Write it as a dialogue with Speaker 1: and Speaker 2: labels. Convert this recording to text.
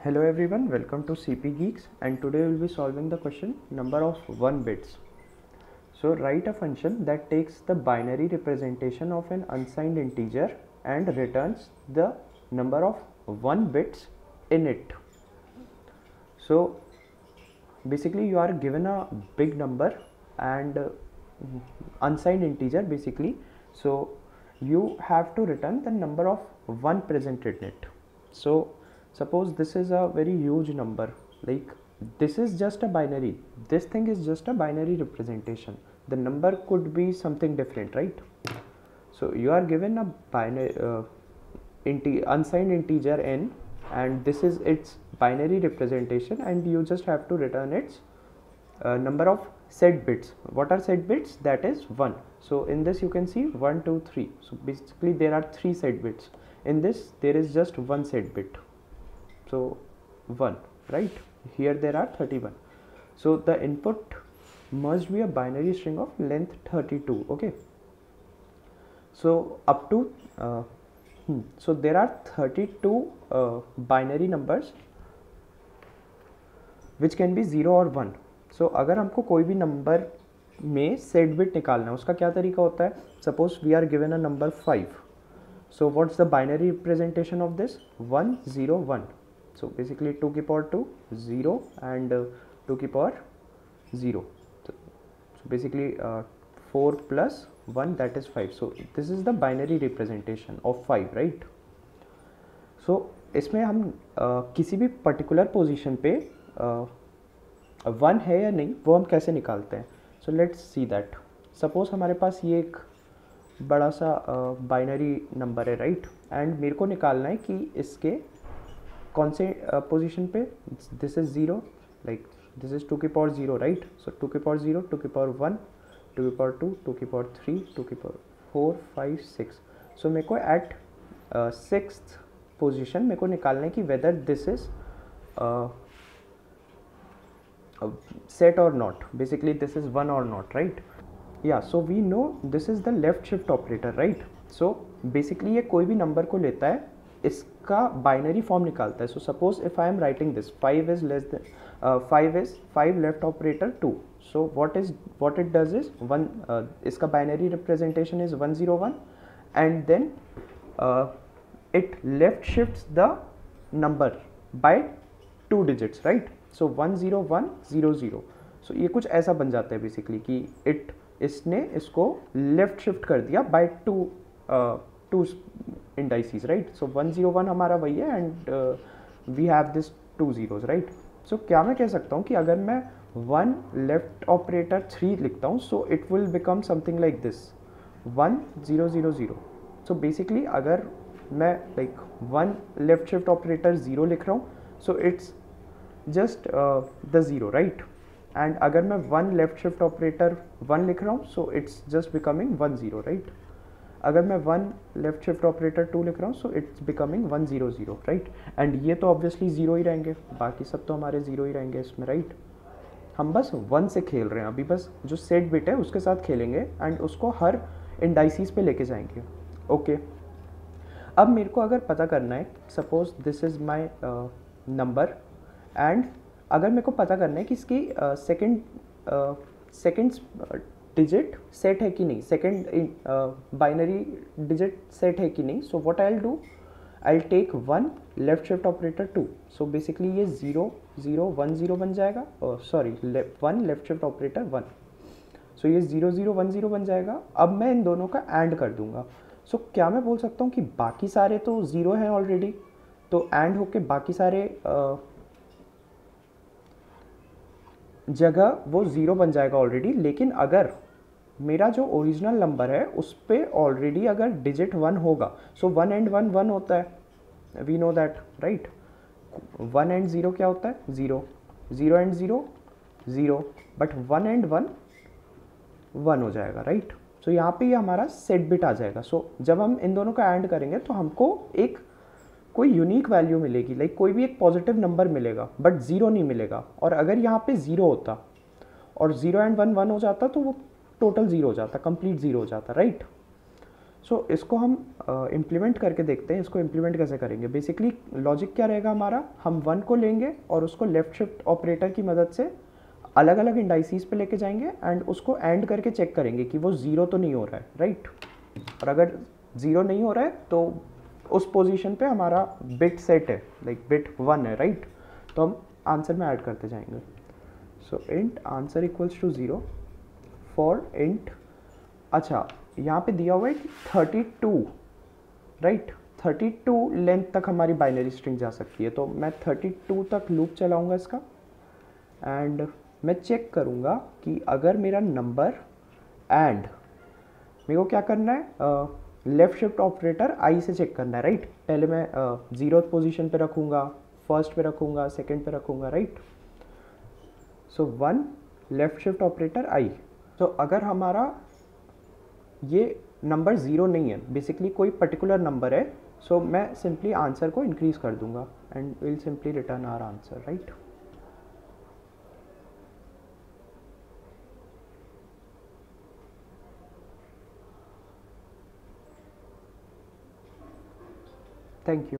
Speaker 1: Hello everyone, welcome to CP Geeks, and today we will be solving the question number of 1 bits. So write a function that takes the binary representation of an unsigned integer and returns the number of 1 bits in it. So basically you are given a big number and unsigned integer basically, so you have to return the number of 1 present in it. So suppose this is a very huge number, like this is just a binary, this thing is just a binary representation, the number could be something different, right? So you are given a binary unsigned integer n, and this is its binary representation, and you just have to return its number of set bits. What are set bits? That is 1. So in this you can see 1 2 3, so basically there are 3 set bits. In this there is just one set bit, so 1, right? Here there are 31, so the input must be a binary string of length 32. Okay, so up to so there are 32 binary numbers which can be 0 or 1. So अगर हमको कोई भी number में set bit निकालना है, उसका क्या तरीका होता है? Suppose we are given a number 5, so what's the binary representation of this? 1 0 1. So basically 2 की power 2 0 and 2 की power 0. So basically 4 plus 1, that is 5. So this is the binary representation of 5, right? So इसमें हम किसी भी particular position पे 1 है या नहीं वो हम कैसे निकालते हैं? So let's see that. Suppose हमारे पास ये एक बड़ा सा बाइनरी नंबर है, राइट? एंड मेरे को निकालना है कि इसके कौन से पोजीशन पे. This is 0, like this is 2 की पावर 0, राइट? सो 2 की पावर 0, 2 की पावर 1, 2 की पावर 2, 2 की पावर 3, 2 की पावर 4 5 6. सो मेरे को एट 6th पोजीशन मेरे को निकालना है कि whether this is set or not. Basically this is 1 or not, right? Yeah, so we know this is the left shift operator, right? So basically ये कोई भी नंबर को लेता है, इसका बाइनरी फॉर्म निकालता है. So suppose if I am writing this 5 is less than 5 left operator 2. So what it does is इसका binary representation is 1 0 1, and then it left shifts the number by 2 digits, right? So 1 0 1 0 0. So ये कुछ ऐसा बन जाता है basically कि इसने इसको लेफ्ट शिफ्ट कर दिया by two indices, right? So 1 0 1 हमारा वही है, and we have this 2 zeros, right? So क्या मैं कह सकता हूँ कि अगर मैं 1 लेफ्ट ऑपरेटर 3 लिखता हूँ, so it will become something like this 1 0 0 0. So basically अगर मैं लाइक 1 लेफ्ट शिफ्ट ऑपरेटर 0 लिख रहा हूँ, so it's just the 0, right? And अगर मैं 1 लेफ्ट शिफ्ट ऑपरेटर 1 लिख रहा हूँ, so it's just becoming 1 0, right? अगर मैं 1 लेफ्ट शिफ्ट ऑपरेटर 2 लिख रहा हूँ, so it's becoming 1 0 0, right? and ये तो obviously 0 ही रहेंगे, बाकी सब तो हमारे 0 ही रहेंगे इसमें, right? हम बस 1 से खेल रहे हैं अभी, बस जो सेट बिट है उसके साथ खेलेंगे एंड उसको हर इंडाइसिस पे लेके जाएंगे. ओके, अब मेरे को अगर पता करना है, suppose this is my number, and अगर मेरे को पता करना है कि इसकी सेकेंड डिजिट सेट है कि नहीं, सेकेंड बाइनरी डिजिट सेट है कि नहीं. So what I will do, I will take 1 left shift operator 2. So basically ये 0 0 1 0 बन जाएगा, sorry 1 left shift operator 1. So ये 0 0 1 0 बन जाएगा. अब मैं इन दोनों का एंड कर दूंगा. सो क्या मैं बोल सकता हूँ कि बाकी सारे तो 0 हैं ऑलरेडी, तो एंड होके बाकी सारे जगह वो 0 बन जाएगा ऑलरेडी. लेकिन अगर मेरा जो ओरिजिनल नंबर है उस पर ऑलरेडी अगर डिजिट 1 होगा, सो 1 and 1 1 होता है, we know that, right? 1 and 0 क्या होता है? 0. 0 and 0 0, बट 1 and 1 1 हो जाएगा, राइट? सो यहाँ पे ये हमारा सेट बिट आ जाएगा. सो जब हम इन दोनों का एंड करेंगे तो हमको एक कोई यूनिक वैल्यू मिलेगी, लाइक कोई भी एक पॉजिटिव नंबर मिलेगा, बट 0 नहीं मिलेगा. और अगर यहाँ पे 0 होता और 0 and 1 1 हो जाता, तो वो टोटल 0 हो जाता, कंप्लीट 0 हो जाता, राइट? सो इसको हम इम्प्लीमेंट करके देखते हैं। इसको इम्प्लीमेंट कैसे करेंगे? बेसिकली लॉजिक क्या रहेगा हमारा, हम 1 को लेंगे और उसको लेफ्ट शिफ्ट ऑपरेटर की मदद से अलग अलग इंडाइसिस पे लेके जाएंगे एंड उसको एंड करके चेक करेंगे कि वो 0 तो नहीं हो रहा है, राइट। और अगर 0 नहीं हो रहा है तो उस पोजीशन पे हमारा बिट सेट है, लाइक बिट 1 है, राइट। तो हम आंसर में ऐड करते जाएंगे। So int answer equals to 0 for int, अच्छा यहाँ पे दिया हुआ है कि 32, राइट। 32 लेंथ तक हमारी बाइनरी स्ट्रिंग जा सकती है। तो मैं 32 तक लूप चलाऊंगा इसका एंड मैं चेक करूंगा कि अगर मेरा नंबर एंड, मेरे को क्या करना है, लेफ्ट शिफ्ट ऑपरेटर आई से चेक करना है, राइट। पहले मैं 0th पोजीशन पे रखूंगा, फर्स्ट पे रखूंगा, सेकंड पे रखूंगा, right. So 1 left shift operator आई। तो अगर हमारा ये नंबर 0 नहीं है, बेसिकली कोई पर्टिकुलर नंबर है, सो मैं सिंपली आंसर को इंक्रीज कर दूंगा and will simply return our answer, right. Thank you.